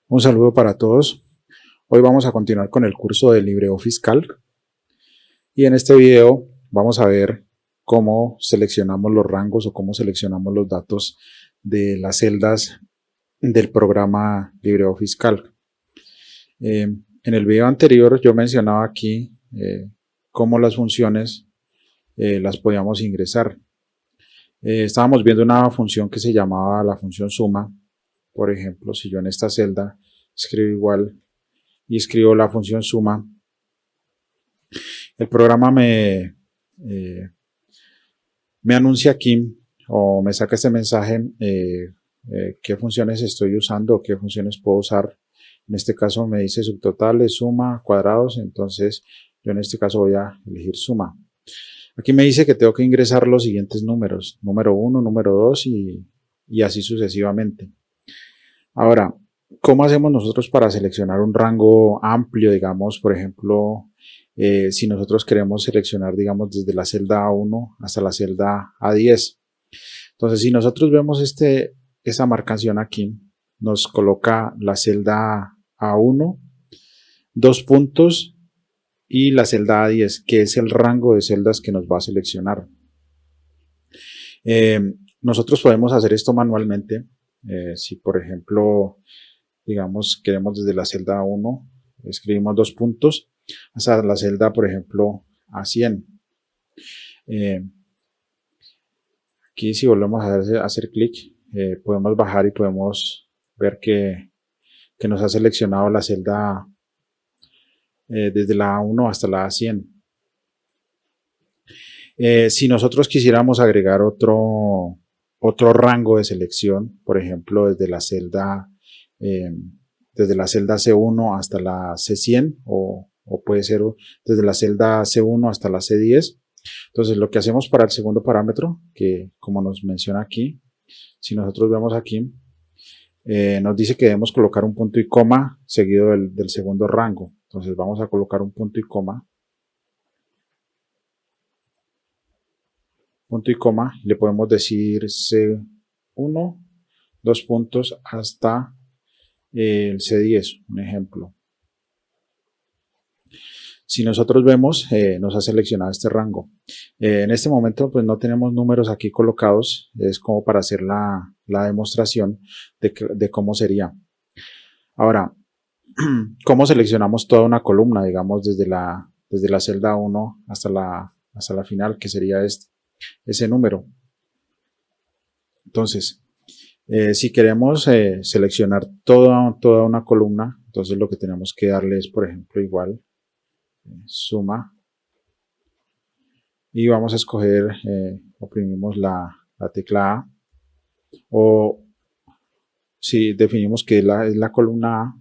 Un saludo para todos. Hoy vamos a continuar con el curso de LibreOffice Calc y en este video vamos a ver cómo seleccionamos los rangos o cómo seleccionamos los datos de las celdas del programa LibreOffice Calc. En el video anterior yo mencionaba aquí cómo las funciones las podíamos ingresar. Estábamos viendo una función que se llamaba la función suma. Por ejemplo, si yo en esta celda escribo igual y escribo la función suma, el programa me anuncia aquí o me saca este mensaje qué funciones estoy usando o qué funciones puedo usar. En este caso me dice subtotales, suma, cuadrados, entonces yo en este caso voy a elegir suma. Aquí me dice que tengo que ingresar los siguientes números, número 1, número 2 y así sucesivamente. Ahora, ¿cómo hacemos nosotros para seleccionar un rango amplio, digamos, por ejemplo, si nosotros queremos seleccionar, digamos, desde la celda A1 hasta la celda A10? Entonces, si nosotros vemos esta marcación aquí, nos coloca la celda A1, 2 puntos y la celda A10, que es el rango de celdas que nos va a seleccionar. Nosotros podemos hacer esto manualmente. Si, por ejemplo, digamos, queremos desde la celda 1, escribimos 2 puntos, hasta la celda, por ejemplo, A100. Aquí si volvemos a hacer clic, podemos bajar y podemos ver que nos ha seleccionado la celda desde la A1 hasta la A100. Si nosotros quisiéramos agregar otro rango de selección, por ejemplo, desde la celda C1 hasta la C100 o puede ser desde la celda C1 hasta la C10. Entonces lo que hacemos para el segundo parámetro, que como nos menciona aquí, si nosotros vemos aquí, nos dice que debemos colocar un punto y coma seguido del segundo rango. Entonces vamos a colocar un punto y coma. Punto y coma, le podemos decir C1, 2 puntos hasta el C10, un ejemplo. Si nosotros vemos, nos ha seleccionado este rango. En este momento pues no tenemos números aquí colocados, es como para hacer la demostración de cómo sería. Ahora, ¿cómo seleccionamos toda una columna, digamos, desde la celda 1 hasta la final, que sería ese número? Entonces, si queremos seleccionar toda una columna, entonces lo que tenemos que darle es, por ejemplo, igual, suma, y vamos a escoger, oprimimos la tecla A, o si definimos que es la columna A,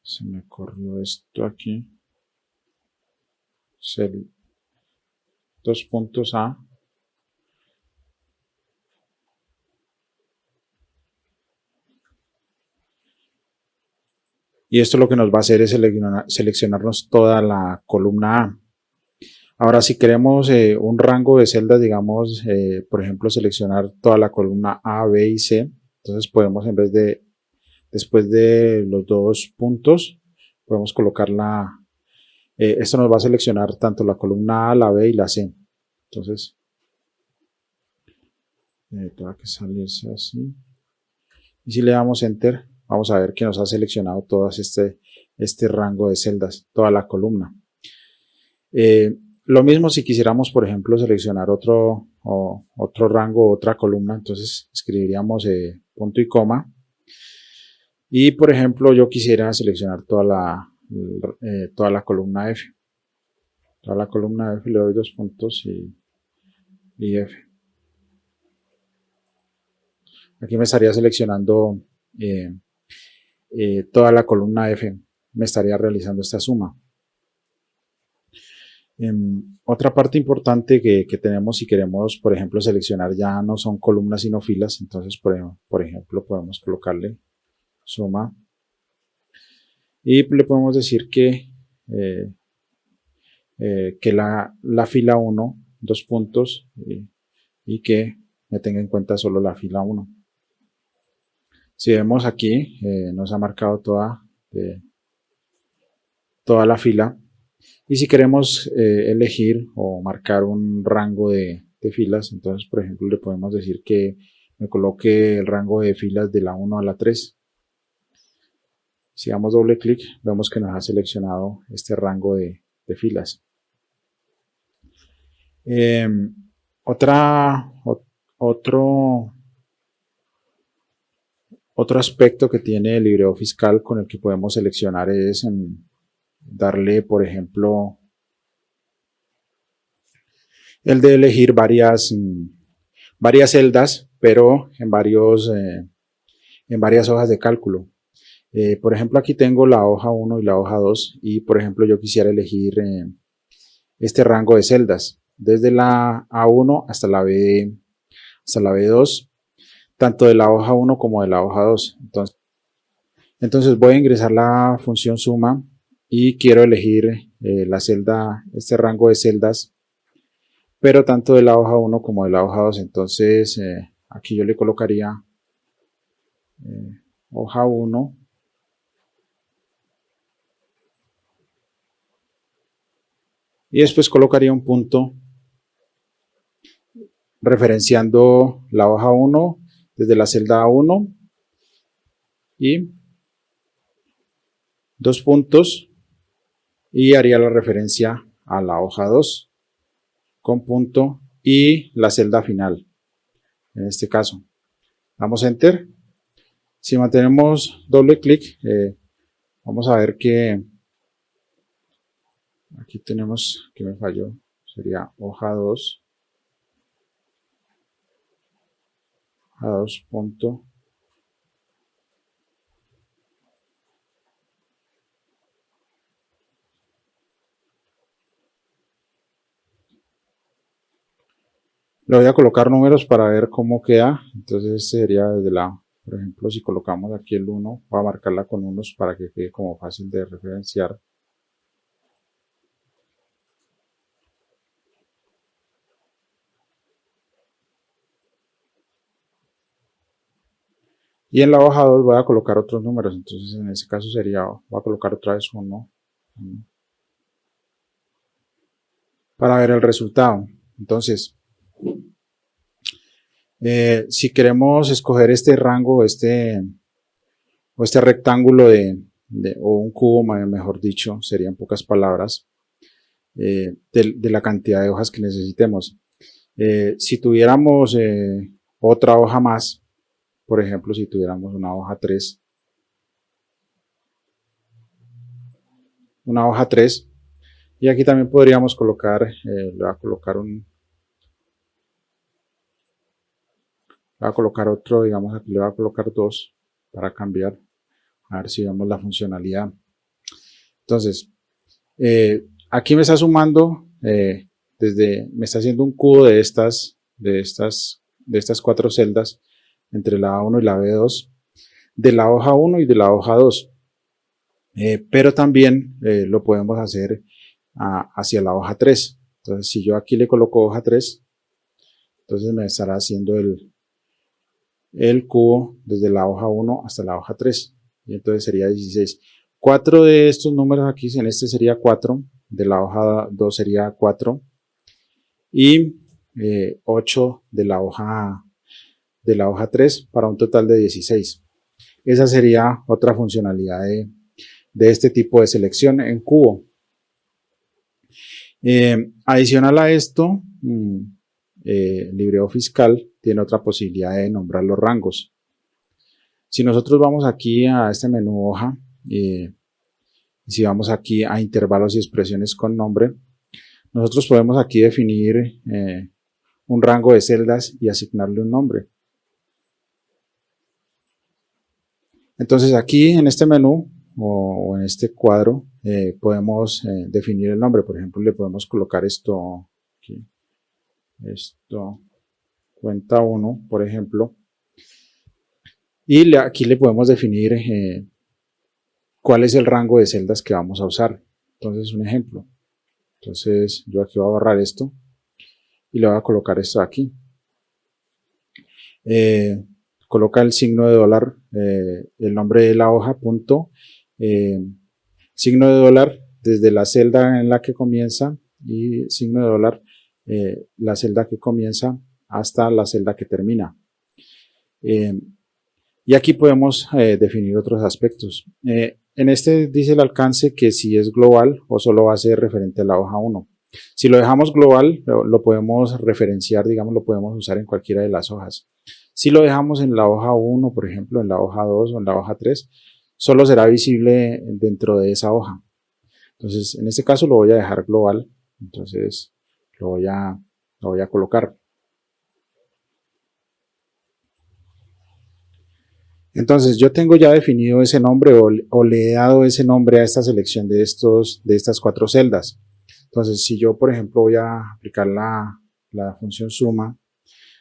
se me corrió esto aquí, dos puntos A, y esto lo que nos va a hacer es seleccionarnos toda la columna A. Ahora, si queremos un rango de celdas, digamos, por ejemplo, seleccionar toda la columna A, B y C, entonces podemos, en vez de, después de los 2 puntos, podemos colocar esto nos va a seleccionar tanto la columna A, la B y la C. Entonces, tengo que salirse así. Y si le damos Enter, vamos a ver que nos ha seleccionado todo este rango de celdas, toda la columna. Lo mismo si quisiéramos, por ejemplo, seleccionar otro rango, otra columna, entonces escribiríamos punto y coma. Y, por ejemplo, yo quisiera seleccionar toda la columna F. Toda la columna F, le doy 2 puntos y F. Aquí me estaría seleccionando toda la columna F, me estaría realizando esta suma. Otra parte importante que tenemos si queremos, por ejemplo, seleccionar ya no son columnas sino filas, entonces por ejemplo podemos colocarle suma y le podemos decir que la fila 1, 2 puntos y que me tenga en cuenta solo la fila 1. Si vemos aquí, nos ha marcado toda la fila. Y si queremos elegir o marcar un rango de filas, entonces por ejemplo le podemos decir que me coloque el rango de filas de la 1 a la 3. Si damos doble clic, vemos que nos ha seleccionado este rango de filas. Otro aspecto que tiene el libreo fiscal con el que podemos seleccionar es darle, por ejemplo, el de elegir varias celdas, pero en varias hojas de cálculo. Por ejemplo, aquí tengo la hoja 1 y la hoja 2 y, por ejemplo, yo quisiera elegir este rango de celdas, desde la A1 hasta la B2, tanto de la hoja 1 como de la hoja 2. Entonces voy a ingresar la función suma y quiero elegir este rango de celdas, pero tanto de la hoja 1 como de la hoja 2. Entonces aquí yo le colocaría hoja 1 y después colocaría un punto referenciando la hoja 1 desde la celda A1 y 2 puntos y haría la referencia a la hoja 2 con punto y la celda final. En este caso, damos enter. Si mantenemos doble clic, vamos a ver que aquí tenemos que me falló, sería hoja 2, hoja 2 punto. Le voy a colocar números para ver cómo queda. Entonces este sería desde por ejemplo, si colocamos aquí el 1, voy a marcarla con unos para que quede como fácil de referenciar. Y en la hoja 2 voy a colocar otros números, entonces en ese caso voy a colocar otra vez 1 para ver el resultado. Entonces, si queremos escoger este rango o este rectángulo o un cubo, mejor dicho, serían pocas palabras, de la cantidad de hojas que necesitemos. Si tuviéramos otra hoja más, por ejemplo, si tuviéramos una hoja 3, y aquí también podríamos colocar, le voy a colocar otro, digamos aquí le voy a colocar 2 para cambiar, a ver si vemos la funcionalidad. Entonces, aquí me está sumando, me está haciendo un cubo de estas 4 celdas entre la A1 y la B2, de la hoja 1 y de la hoja 2. Pero también lo podemos hacer hacia la hoja 3. Entonces, si yo aquí le coloco hoja 3, entonces me estará haciendo el cubo desde la hoja 1 hasta la hoja 3. Y entonces sería 16. 4 de estos números aquí, en este sería 4, de la hoja 2 sería 4, y 8 de la hoja 3 para un total de 16. Esa sería otra funcionalidad de este tipo de selección en cubo. Adicional a esto, libreo fiscal tiene otra posibilidad de nombrar los rangos. Si nosotros vamos aquí a este menú hoja, si vamos aquí a intervalos y expresiones con nombre, nosotros podemos aquí definir un rango de celdas y asignarle un nombre. Entonces aquí en este menú o en este cuadro podemos definir el nombre. Por ejemplo, le podemos colocar esto aquí, cuenta 1, por ejemplo, y aquí le podemos definir cuál es el rango de celdas que vamos a usar. Entonces, un ejemplo. Entonces, yo aquí voy a borrar esto y le voy a colocar esto aquí. Coloca el signo de dólar, el nombre de la hoja, punto, signo de dólar desde la celda en la que comienza y signo de dólar la celda que comienza hasta la celda que termina. Y aquí podemos definir otros aspectos. En este dice el alcance que si es global o solo va a ser referente a la hoja 1. Si lo dejamos global, lo podemos referenciar, digamos, lo podemos usar en cualquiera de las hojas. Si lo dejamos en la hoja 1, por ejemplo, en la hoja 2 o en la hoja 3, solo será visible dentro de esa hoja. Entonces, en este caso lo voy a dejar global. Entonces, lo voy a colocar. Entonces, yo tengo ya definido ese nombre o le he dado ese nombre a esta selección de estas 4 celdas. Entonces, si yo, por ejemplo, voy a aplicar la función suma,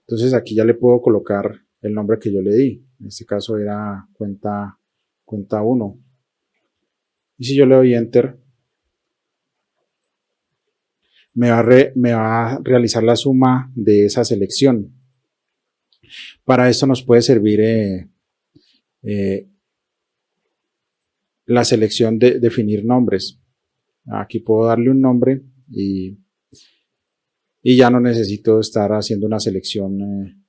entonces aquí ya le puedo colocar el nombre que yo le di. En este caso era cuenta 1. Y si yo le doy Enter, me va a realizar la suma de esa selección. Para esto nos puede servir la selección de definir nombres. Aquí puedo darle un nombre y ya no necesito estar haciendo una selección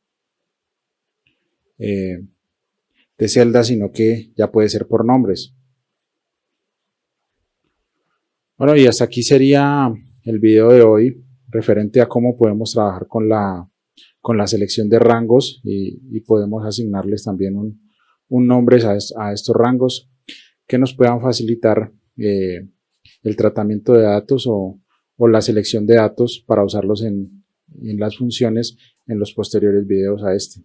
de celdas, sino que ya puede ser por nombres. Bueno, y hasta aquí sería el video de hoy referente a cómo podemos trabajar con la selección de rangos y podemos asignarles también un nombre a estos rangos que nos puedan facilitar el tratamiento de datos o la selección de datos para usarlos en las funciones en los posteriores videos a este.